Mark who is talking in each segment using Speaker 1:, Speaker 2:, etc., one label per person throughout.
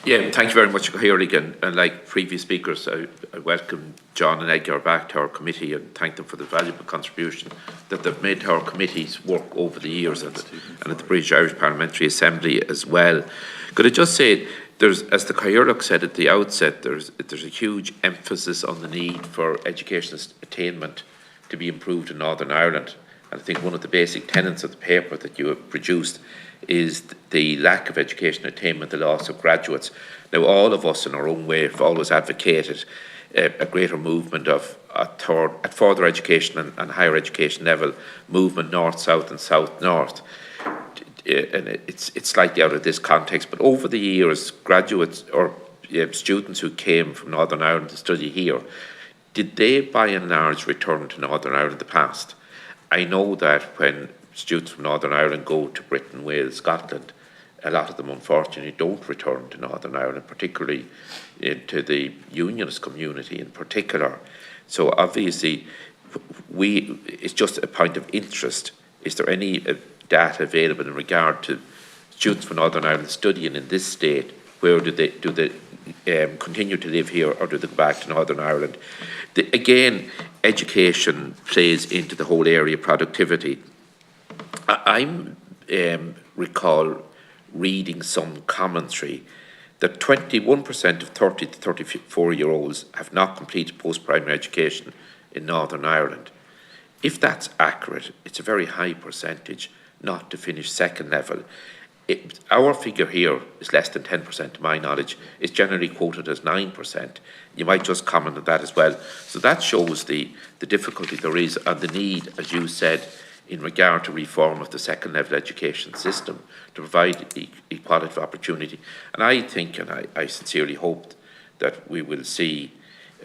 Speaker 1: Yeah, thank you very much, Hirig, and like previous speakers, I welcome John and Edgar back to our committee and thank them for the valuable contribution that they've made to our committee's work over the years and at the British Irish Parliamentary Assembly as well. Could I just say, as the Oireachtas said at the outset, there's a huge emphasis on the need for education attainment to be improved in Northern Ireland. And I think one of the basic tenets of the paper that you have produced is the lack of education attainment, the loss of graduates. Now, all of us in our own way have always advocated a greater movement of at further education and higher education level, movement north-south and south-north. And it's slightly out of this context, but over the years, graduates or students who came from Northern Ireland to study here, did they by and large return to Northern Ireland in the past? I know that when students from Northern Ireland go to Britain, Wales, Scotland, a lot of them unfortunately don't return to Northern Ireland, particularly into the unionist community in particular. So obviously, it's just a point of interest. Is there any data available in regard to students from Northern Ireland studying in this state? Where do they continue to live here, or do they go back to Northern Ireland? Again, education plays into the whole area of productivity. I recall reading some commentary that 21% of 30 to 34-year-olds have not completed post-primary education in Northern Ireland. If that's accurate, it's a very high percentage not to finish second level. Our figure here is less than 10%, to my knowledge. It's generally quoted as 9%. You might just comment on that as well. So that shows the difficulty there is and the need, as you said, in regard to reform of the second level education system to provide equality of opportunity. And I think, and I sincerely hope, that we will see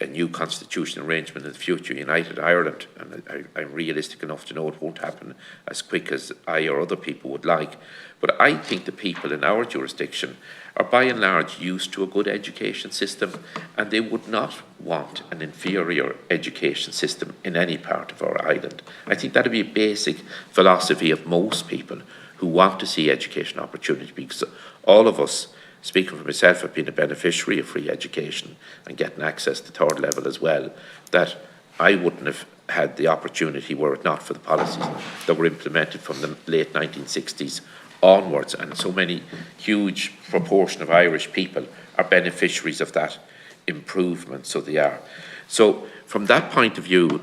Speaker 1: a new constitutional arrangement in the future, United Ireland, and I'm realistic enough to know it won't happen as quick as I or other people would like. But I think the people in our jurisdiction are by and large used to a good education system, and they would not want an inferior education system in any part of our island. I think that would be a basic philosophy of most people who want to see education opportunity, because all of us, speaking for myself, have been a beneficiary of free education and getting access to third level as well, that I wouldn't have had the opportunity were it not for the policies that were implemented from the late 1960s onwards, and so many huge proportion of Irish people are beneficiaries of that improvement, so they are. So from that point of view,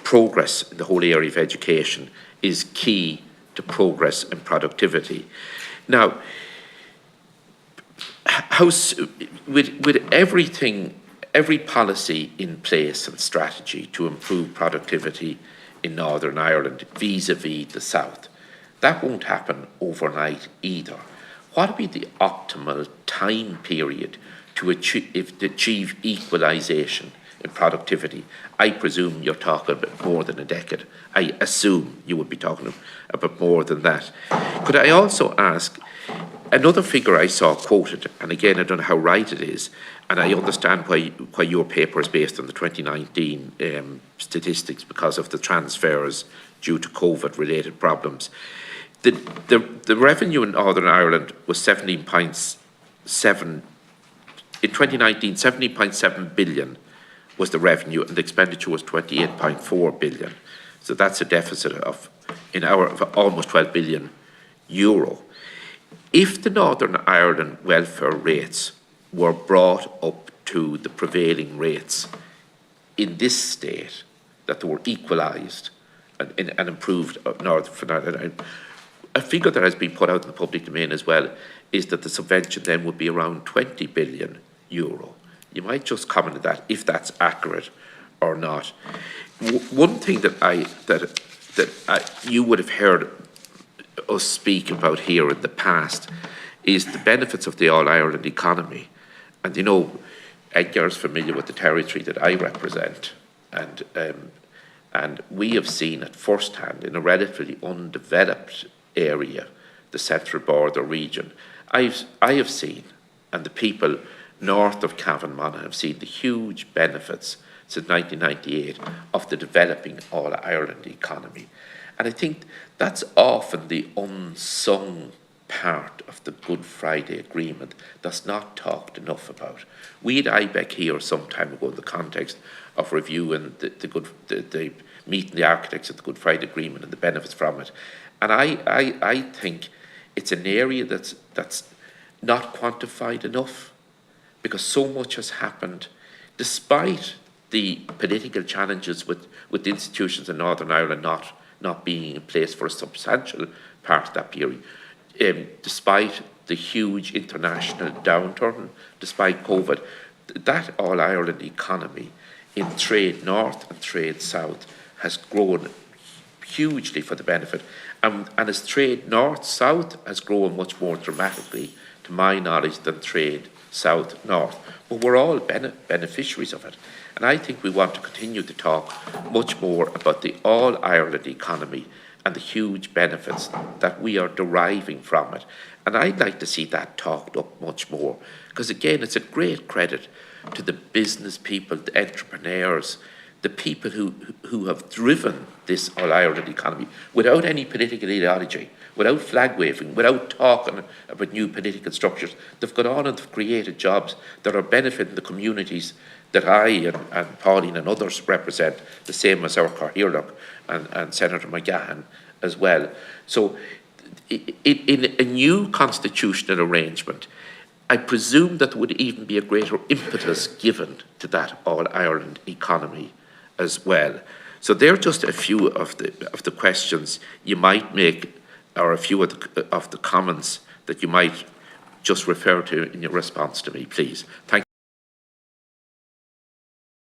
Speaker 1: progress in the whole area of education is key to progress and productivity. Now, with everything, every policy in place and strategy to improve productivity in Northern Ireland vis-a-vis the South, that won't happen overnight either. What would be the optimal time period to achieve equalisation in productivity? I presume you're talking about more than a decade. I assume you would be talking about more than that. Could I also ask, another figure I saw quoted, and again, I don't know how right it is, and I understand why your paper is based on the 2019 statistics because of the transfers due to COVID-related problems. The revenue in Northern Ireland was 17.7, in 2019, 17.7 billion was the revenue, and the expenditure was 28.4 billion. So that's a deficit of almost 12 billion euro. If the Northern Ireland welfare rates were brought up to the prevailing rates in this state, that they were equalised and improved for Northern Ireland, a figure that has been put out in the public domain as well is that the subvention then would be around 20 billion euro. You might just comment on that, if that's accurate or not. One thing that you would have heard us speak about here in the past is the benefits of the All-Ireland economy. And you know, Edgar's familiar with the territory that I represent, and we have seen it firsthand in a relatively undeveloped area, the Central Border region. I have seen, and the people north of Cavan have seen the huge benefits since 1998 of the developing All-Ireland economy. And I think that's often the unsung part of the Good Friday Agreement that's not talked enough about. We had IBEC here some time ago in the context of reviewing the meeting the architects of the Good Friday Agreement and the benefits from it. And I think it's an area that's not quantified enough, because so much has happened despite the political challenges with the institutions in Northern Ireland not being in place for a substantial part of that period. Despite the huge international downturn, despite COVID, that all-Ireland economy in trade north and trade south has grown hugely for the benefit. And as trade north-south has grown much more dramatically, to my knowledge, than trade south-north. But we're all beneficiaries of it. And I think we want to continue to talk much more about the all-Ireland economy and the huge benefits that we are deriving from it. And I'd like to see that talked up much more, because again, it's a great credit to the business people, the entrepreneurs, the people who have driven this all-Ireland economy without any political ideology, without flag waving, without talking about new political structures. They've gone on and they've created jobs that are benefiting the communities that I and Pauline and others represent, the same as our Cathaoirleach and Senator McGahan as well. So in a new constitutional arrangement, I presume that there would even be a greater impetus given to that all-Ireland economy as well. So they're just a few of the questions you might make, or a few of the comments that you might just refer to in your response to me, please. Thank you.